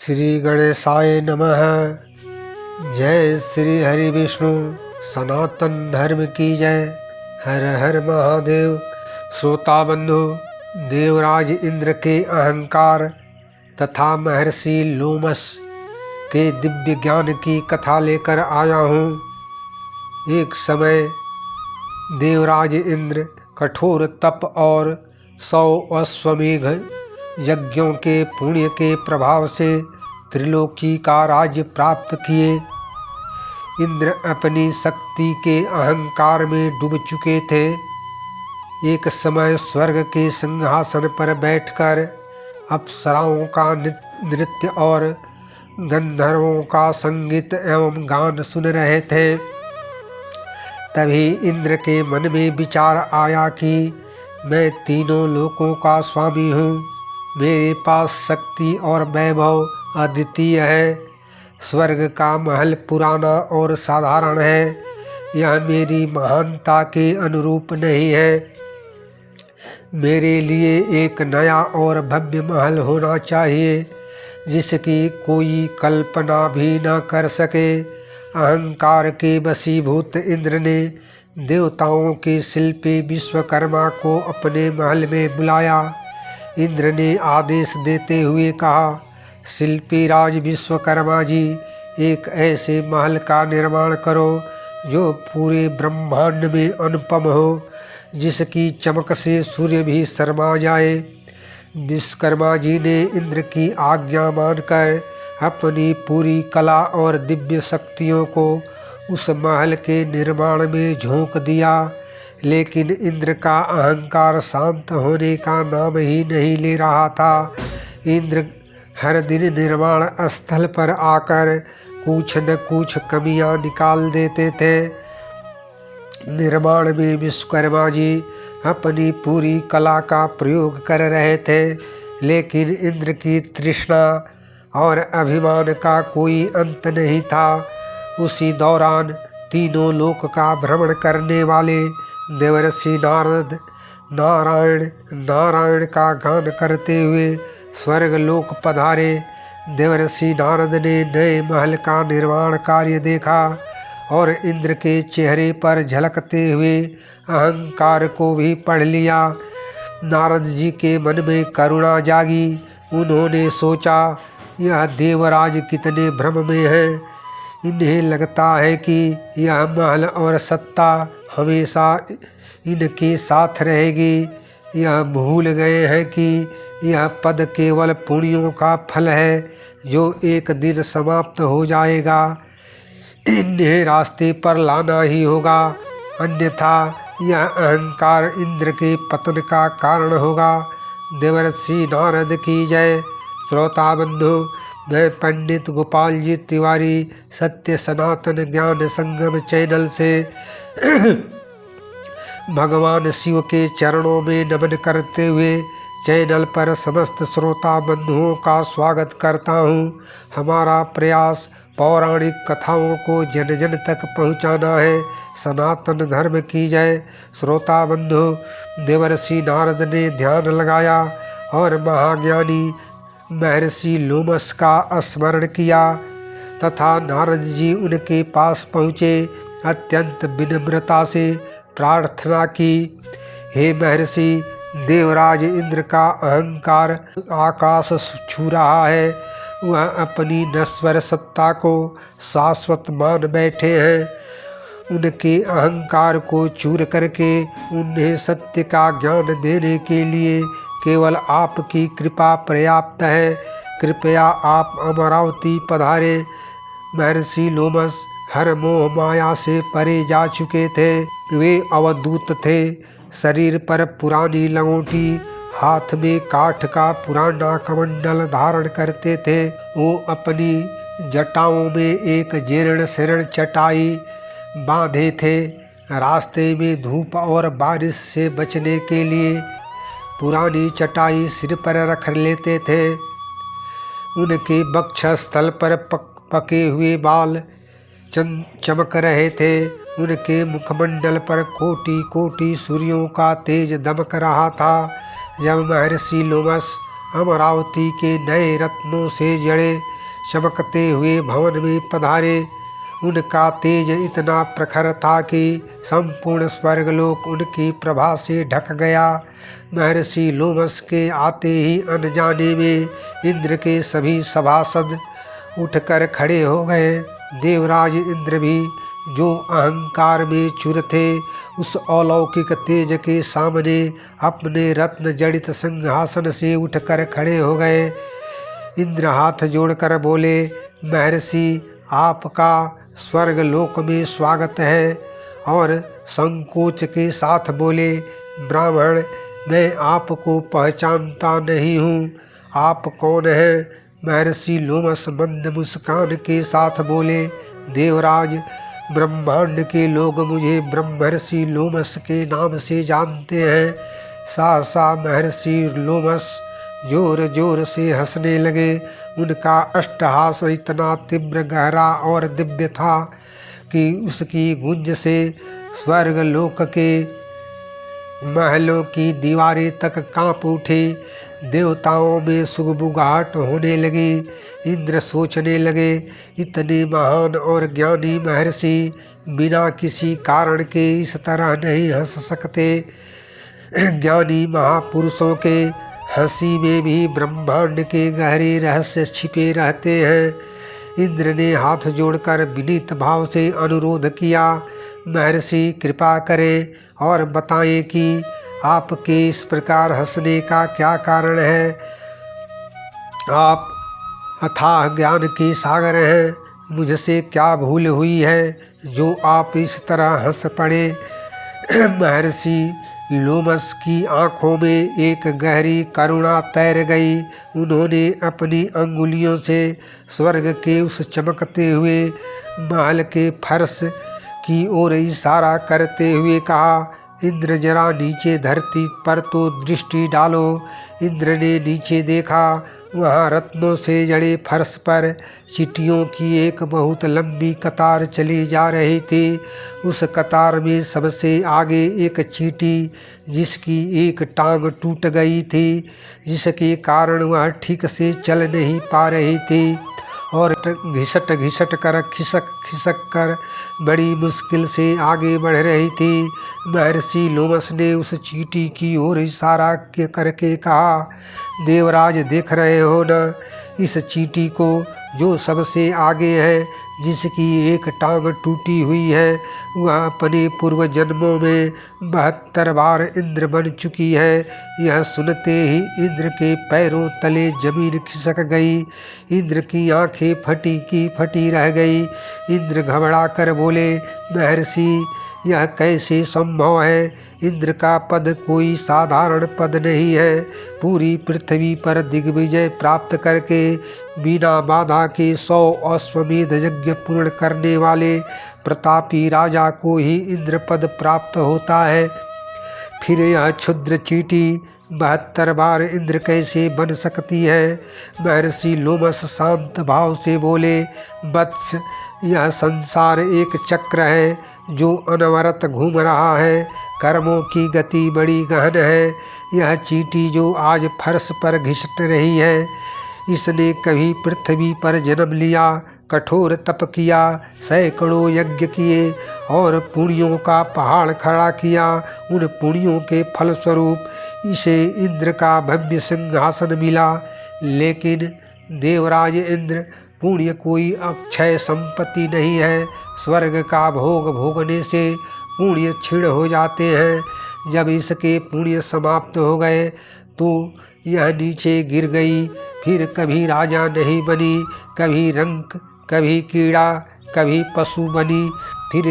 श्री गणेशाय नमः। जय श्री हरि विष्णु सनातन धर्म की जय। हर हर महादेव। श्रोता बंधु, देवराज इंद्र के अहंकार तथा महर्षि लोमस के दिव्य ज्ञान की कथा लेकर आया हूँ। एक समय देवराज इंद्र कठोर तप और 100 अश्वमेघ यज्ञों के पुण्य के प्रभाव से त्रिलोकी का राज्य प्राप्त किए। इंद्र अपनी शक्ति के अहंकार में डूब चुके थे। एक समय स्वर्ग के सिंहासन पर बैठकर अप्सराओं का नृत्य और गंधर्वों का संगीत एवं गान सुन रहे थे। तभी इंद्र के मन में विचार आया कि मैं तीनों लोकों का स्वामी हूँ। मेरे पास शक्ति और वैभव अद्वितीय है। स्वर्ग का महल पुराना और साधारण है। यह मेरी महानता के अनुरूप नहीं है। मेरे लिए एक नया और भव्य महल होना चाहिए जिसकी कोई कल्पना भी न कर सके। अहंकार के वशीभूत इंद्र ने देवताओं के शिल्पी विश्वकर्मा को अपने महल में बुलाया। इंद्र ने आदेश देते हुए कहा, शिल्पी राज विश्वकर्मा जी, एक ऐसे महल का निर्माण करो जो पूरे ब्रह्मांड में अनुपम हो, जिसकी चमक से सूर्य भी शर्मा जाए। विश्वकर्मा जी ने इंद्र की आज्ञा मानकर अपनी पूरी कला और दिव्य शक्तियों को उस महल के निर्माण में झोंक दिया। लेकिन इंद्र का अहंकार शांत होने का नाम ही नहीं ले रहा था। इंद्र हर दिन निर्माण स्थल पर आकर कुछ न कुछ कमियां निकाल देते थे। निर्माण में विश्वकर्मा जी अपनी पूरी कला का प्रयोग कर रहे थे, लेकिन इंद्र की तृष्णा और अभिमान का कोई अंत नहीं था। उसी दौरान तीनों लोक का भ्रमण करने वाले देवर्षि नारद नारायण का गान करते हुए स्वर्ग लोक पधारे। देवर्षि नारद ने नए महल का निर्माण कार्य देखा और इंद्र के चेहरे पर झलकते हुए अहंकार को भी पढ़ लिया। नारद जी के मन में करुणा जागी। उन्होंने सोचा, यह देवराज कितने भ्रम में है। इन्हें लगता है कि यह महल और सत्ता हमेशा इनके साथ रहेगी। यह भूल गए हैं कि यह पद केवल पुण्यों का फल है जो एक दिन समाप्त हो जाएगा। इन्हें रास्ते पर लाना ही होगा, अन्यथा यह अहंकार इंद्र के पतन का कारण होगा। देवर्षि नारद की जय। श्रोता बंधु, मैं पंडित गोपाल जी तिवारी सत्य सनातन ज्ञान संगम चैनल से भगवान शिव के चरणों में नमन करते हुए चैनल पर समस्त श्रोता बंधुओं का स्वागत करता हूँ। हमारा प्रयास पौराणिक कथाओं को जन जन तक पहुँचाना है। सनातन धर्म की जय। श्रोता बंधु, देवर्षि नारद ने ध्यान लगाया और महाज्ञानी महर्षि लोमस का स्मरण किया तथा नारद जी उनके पास पहुँचे। अत्यंत विनम्रता से प्रार्थना की, हे महर्षि, देवराज इंद्र का अहंकार आकाश छू रहा है। वह अपनी नश्वर सत्ता को शाश्वत मान बैठे हैं। उनके अहंकार को चूर करके उन्हें सत्य का ज्ञान देने के लिए केवल आपकी कृपा पर्याप्त है। कृपया आप अमरावती पधारे। महर्षि लोमस हर मोह माया से परे जा चुके थे। वे अवधूत थे। शरीर पर पुरानी लंगोटी, हाथ में काठ का पुराना कमंडल धारण करते थे। वो अपनी जटाओं में एक जीर्ण शीर्ण चटाई बांधे थे। रास्ते में धूप और बारिश से बचने के लिए पुरानी चटाई सिर पर रख लेते थे। उनके वक्षस्थल पर पके हुए बाल चमक रहे थे। उनके मुखमंडल पर कोटि कोटि सूर्यों का तेज दमक रहा था। जब महर्षि लोमस अमरावती के नए रत्नों से जड़े चमकते हुए भवन में पधारे। उनका तेज इतना प्रखर था कि संपूर्ण स्वर्गलोक उनकी प्रभा से ढक गया। महर्षि लोमस के आते ही अनजाने में इंद्र के सभी सभासद उठकर खड़े हो गए। देवराज इंद्र भी, जो अहंकार में चूर थे, उस अलौकिक तेज के सामने अपने रत्न जड़ित सिंहासन से उठकर खड़े हो गए। इंद्र हाथ जोड़कर बोले, महर्षि, आपका स्वर्ग लोक में स्वागत है। और संकोच के साथ बोले, ब्राह्मण, मैं आपको पहचानता नहीं हूँ, आप कौन हैं? महर्षि लोमस मंद मुस्कान के साथ बोले, देवराज, ब्रह्मांड के लोग मुझे ब्रह्मर्षि लोमस के नाम से जानते हैं। सहसा महर्षि लोमस जोर जोर से हंसने लगे। उनका अष्टहास इतना तीव्र, गहरा और दिव्य था कि उसकी गूंज से स्वर्ग लोक के महलों की दीवारें तक कांप उठे। देवताओं में सुगबुगाहट होने लगी। इंद्र सोचने लगे, इतने महान और ज्ञानी महर्षि बिना किसी कारण के इस तरह नहीं हंस सकते। ज्ञानी महापुरुषों के हंसी में भी ब्रह्मांड के गहरे रहस्य छिपे रहते हैं। इंद्र ने हाथ जोड़कर विनीत भाव से अनुरोध किया, महर्षि, कृपा करें और बताएं कि आपके इस प्रकार हंसने का क्या कारण है। आप अथाह ज्ञान के सागर हैं, मुझसे क्या भूल हुई है जो आप इस तरह हंस पड़े। महर्षि लोमस की आंखों में एक गहरी करुणा तैर गई। उन्होंने अपनी अंगुलियों से स्वर्ग के उस चमकते हुए महल के फर्श की ओर इशारा करते हुए कहा, इंद्र, जरा नीचे धरती पर तो दृष्टि डालो। इंद्र ने नीचे देखा। वहाँ रत्नों से जड़े फर्श पर चींटियों की एक बहुत लंबी कतार चली जा रही थी। उस कतार में सबसे आगे एक चींटी, जिसकी एक टांग टूट गई थी, जिसके कारण वह ठीक से चल नहीं पा रही थी और घिसट घिसट कर खिसक खिसक कर बड़ी मुश्किल से आगे बढ़ रही थी। महर्षि लोमस ने उस चींटी की ओर इशारा करके कहा, देवराज, देख रहे हो न इस चींटी को जो सबसे आगे है, जिसकी एक टांग टूटी हुई है। वह अपने पूर्व जन्मों में 72 बार इंद्र बन चुकी है। यह सुनते ही इंद्र के पैरों तले जमीन खिसक गई। इंद्र की आंखें फटी की फटी रह गई। इंद्र घबरा कर बोले, महर्षि, यह कैसे संभव है? इंद्र का पद कोई साधारण पद नहीं है। पूरी पृथ्वी पर दिग्विजय प्राप्त करके बिना बाधा के 100 अश्वमेध यज्ञ पूर्ण करने वाले प्रतापी राजा को ही इंद्र पद प्राप्त होता है। फिर यह क्षुद्र चींटी 72 बार इंद्र कैसे बन सकती है? महर्षि लोमस शांत भाव से बोले, वत्स, यह संसार एक चक्र है जो अनवरत घूम रहा है। कर्मों की गति बड़ी गहन है। यह चींटी जो आज फर्श पर घिसट रही है, इसने कभी पृथ्वी पर जन्म लिया, कठोर तप किया, सैकड़ों यज्ञ किए और पुण्यों का पहाड़ खड़ा किया। उन पुण्यों के फलस्वरूप इसे इंद्र का भव्य सिंहासन मिला। लेकिन देवराज इंद्र, पुण्य कोई अक्षय संपत्ति नहीं है। स्वर्ग का भोग भोगने से पुण्य क्षीण हो जाते हैं। जब इसके पुण्य समाप्त हो गए तो यह नीचे गिर गई। फिर कभी राजा नहीं बनी, कभी रंक, कभी कीड़ा, कभी पशु बनी। फिर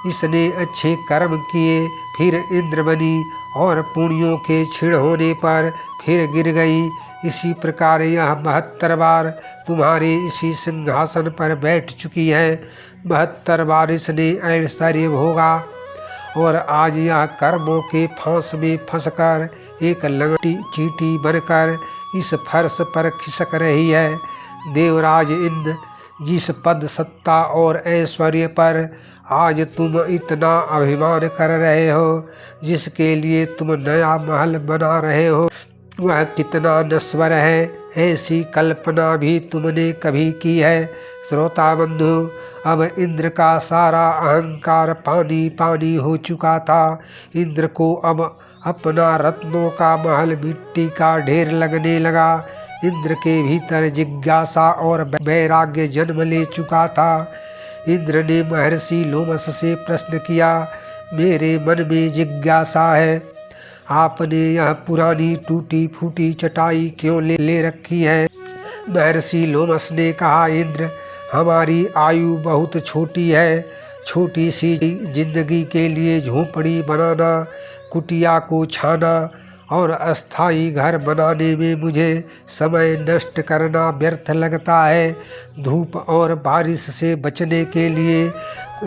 इसने अच्छे कर्म किए, फिर इंद्र बनी और पुण्यों के क्षीण होने पर फिर गिर गई। इसी प्रकार यह 72 बार तुम्हारे इसी सिंहासन पर बैठ चुकी है। 72 बार इसने ऐश्वर्य भोगा और आज यह कर्मों के फांस में फंसकर एक लंगटी चींटी बनकर इस फर्श पर खिसक रही है। देवराज इंद्र, जिस पद, सत्ता और ऐश्वर्य पर आज तुम इतना अभिमान कर रहे हो, जिसके लिए तुम नया महल बना रहे हो, वह कितना नश्वर है। ऐसी कल्पना भी तुमने कभी की है? श्रोता बंधु, अब इंद्र का सारा अहंकार पानी पानी हो चुका था। इंद्र को अब अपना रत्नों का महल मिट्टी का ढेर लगने लगा। इंद्र के भीतर जिज्ञासा और वैराग्य जन्म ले चुका था। इंद्र ने महर्षि लोमस से प्रश्न किया, मेरे मन में जिज्ञासा है, आपने यह पुरानी टूटी फूटी चटाई क्यों ले रखी है? महर्षि लोमस ने कहा, इंद्र, हमारी आयु बहुत छोटी है। छोटी सी जिंदगी के लिए झोपड़ी बनाना, कुटिया को छाना और अस्थाई घर बनाने में मुझे समय नष्ट करना व्यर्थ लगता है। धूप और बारिश से बचने के लिए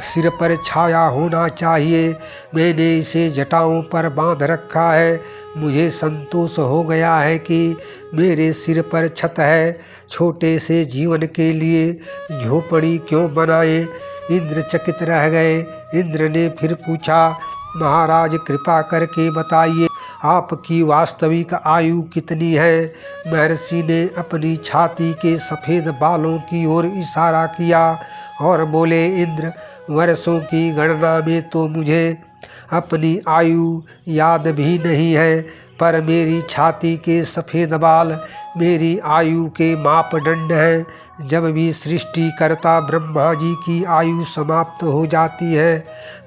सिर पर छाया होना चाहिए। मैंने इसे जटाओं पर बांध रखा है। मुझे संतोष हो गया है कि मेरे सिर पर छत है। छोटे से जीवन के लिए झोपड़ी क्यों बनाए? इंद्र चकित रह गए। इंद्र ने फिर पूछा, महाराज कृपा करके बताइए, आपकी वास्तविक आयु कितनी है? महर्षि ने अपनी छाती के सफ़ेद बालों की ओर इशारा किया और बोले, इंद्र, वर्षों की गणना में तो मुझे अपनी आयु याद भी नहीं है, पर मेरी छाती के सफ़ेद बाल मेरी आयु के मापदंड हैं। जब भी सृष्टिकर्ता ब्रह्मा जी की आयु समाप्त हो जाती है,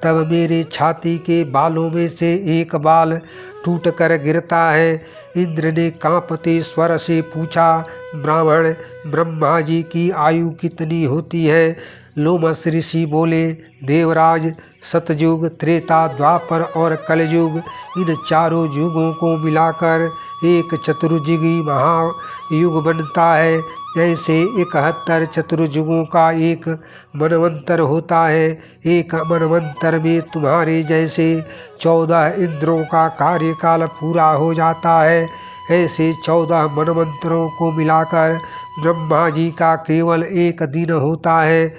तब मेरे छाती के बालों में से एक बाल टूट कर गिरता है। इंद्र ने कांपते स्वर से पूछा, ब्राह्मण, ब्रह्मा जी की आयु कितनी होती है? लोमस ऋषि बोले, देवराज, सतयुग, त्रेता, द्वापर और कलयुग, इन चारों युगों को मिलाकर एक चतुर्युगी महायुग बनता है। ऐसे 71 चतुर्युगों का एक मनवंतर होता है। एक मनवंतर में तुम्हारे जैसे 14 इंद्रों का कार्यकाल पूरा हो जाता है। ऐसे 14 मनवंतरों को मिलाकर ब्रह्मा जी का केवल एक दिन होता है।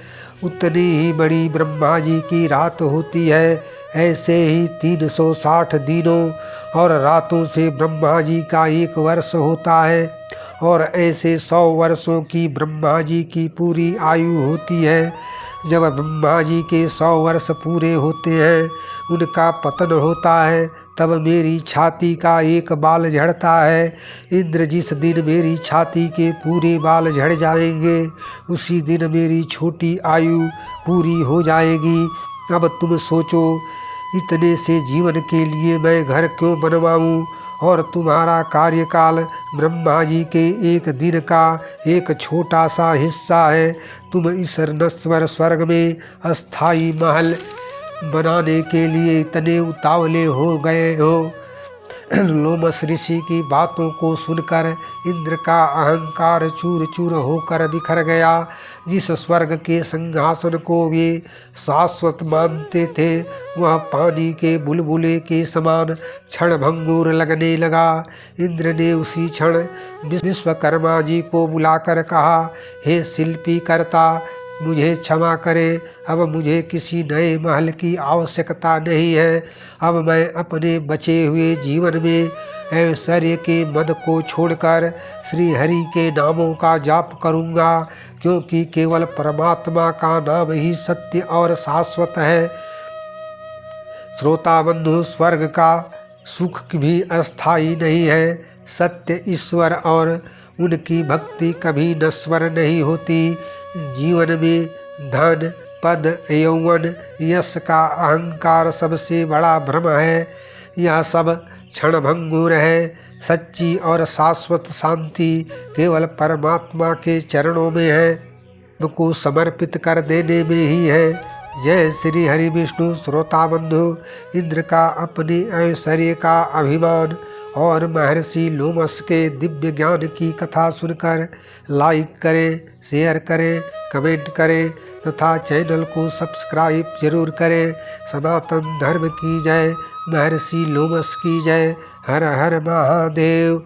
उतनी ही बड़ी ब्रह्मा जी की रात होती है। ऐसे ही 360 दिनों और रातों से ब्रह्मा जी का एक वर्ष होता है और ऐसे 100 वर्षों की ब्रह्मा जी की पूरी आयु होती है। जब ब्रह्मा जी के 100 वर्ष पूरे होते हैं, उनका पतन होता है, तब मेरी छाती का एक बाल झड़ता है। इंद्र, जिस दिन मेरी छाती के पूरे बाल झड़ जाएंगे, उसी दिन मेरी छोटी आयु पूरी हो जाएगी। अब तुम सोचो, इतने से जीवन के लिए मैं घर क्यों बनवाऊं? और तुम्हारा कार्यकाल ब्रह्मा जी के एक दिन का एक छोटा सा हिस्सा है। तुम इस नश्वर स्वर्ग में अस्थाई महल बनाने के लिए इतने उतावले हो गए हो। लोमस ऋषि की बातों को सुनकर इंद्र का अहंकार चूर चूर होकर बिखर गया। जिस स्वर्ग के सिंहासन को वे शाश्वत मानते थे, वह पानी के बुलबुले के समान क्षणभंगुर लगने लगा। इंद्र ने उसी क्षण विश्वकर्मा जी को बुलाकर कहा, हे शिल्पी कर्ता, मुझे क्षमा करें। अब मुझे किसी नए महल की आवश्यकता नहीं है। अब मैं अपने बचे हुए जीवन में ऐश्वर्य के मद को छोड़कर श्री हरि के नामों का जाप करूँगा, क्योंकि केवल परमात्मा का नाम ही सत्य और शाश्वत है। श्रोता बंधु, स्वर्ग का सुख भी अस्थाई नहीं है। सत्य ईश्वर और उनकी भक्ति कभी नश्वर नहीं होती। जीवन में धन, पद, यौवन, यश का अहंकार सबसे बड़ा भ्रम है। यह सब क्षणभंगुर है। सच्ची और शाश्वत शांति केवल परमात्मा के चरणों में है, को समर्पित कर देने में ही है। जय श्री हरि विष्णु। श्रोता बंधु, इंद्र का अपने ऐश्वर्य का अभिमान और महर्षि लोमस के दिव्य ज्ञान की कथा सुनकर लाइक करें, शेयर करें, कमेंट करें तथा चैनल को सब्सक्राइब जरूर करें। सनातन धर्म की जय, महर्षि लोमस की जय। हर हर महादेव।